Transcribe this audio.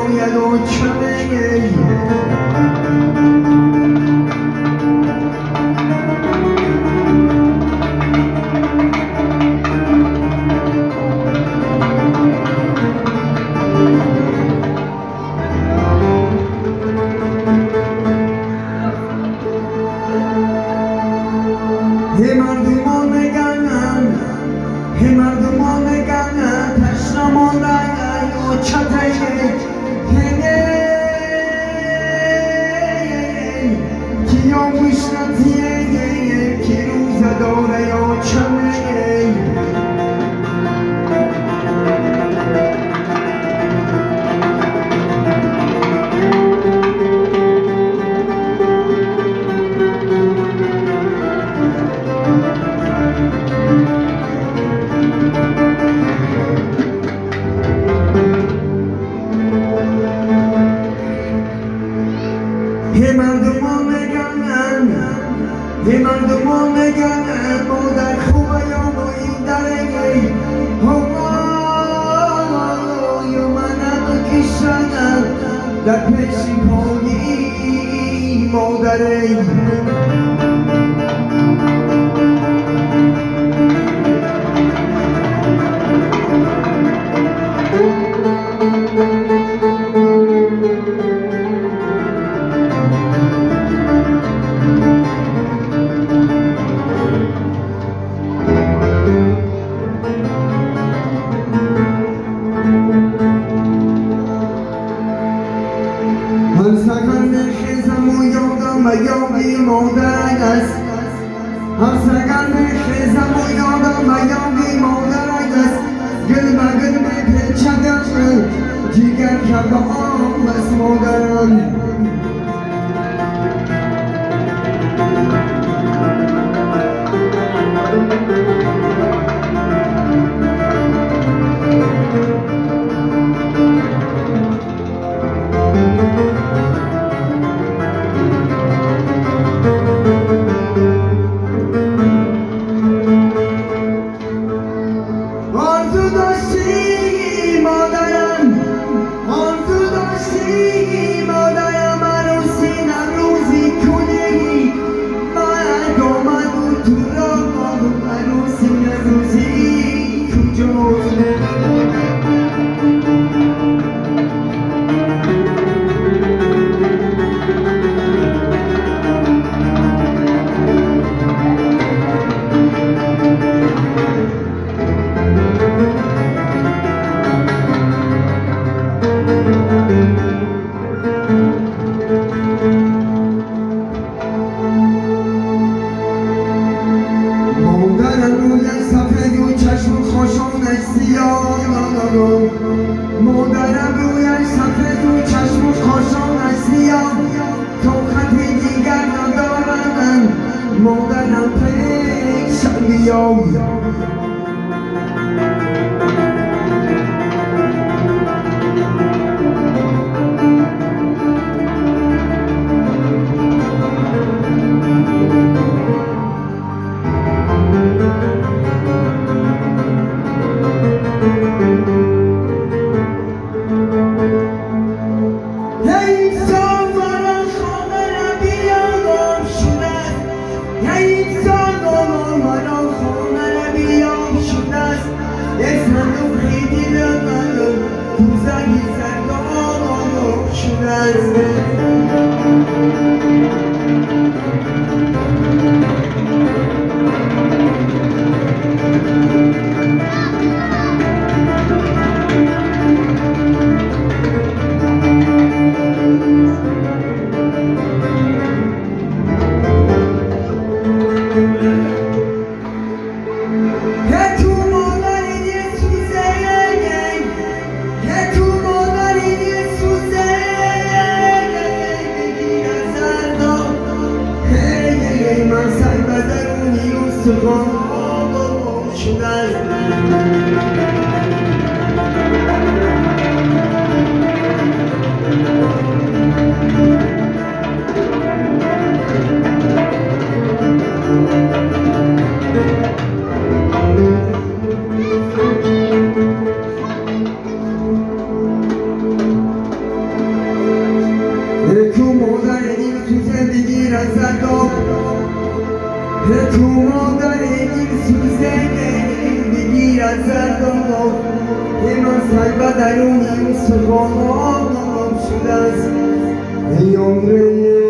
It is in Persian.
باید آکنه مردمان میگن تشنه ماندن و چطه کیا مشنطیه که روزه داره یا چمه مردمان میگن مادر خوبه یا با این درگی یا منم کشنم در پیشی پایی مادری یادی مادرک است هم سگن خیزم و یادم یادی مادرک است گل به گل می پیچدم جیگر کرده آم بس مادرم مادرم رویش سفید و چشم و خاشانش سیاه تا خطی دیگر ندارم مادرم پیشم بیام از زردانم ایمان سایبا درونیم سخانم شده است ای عمره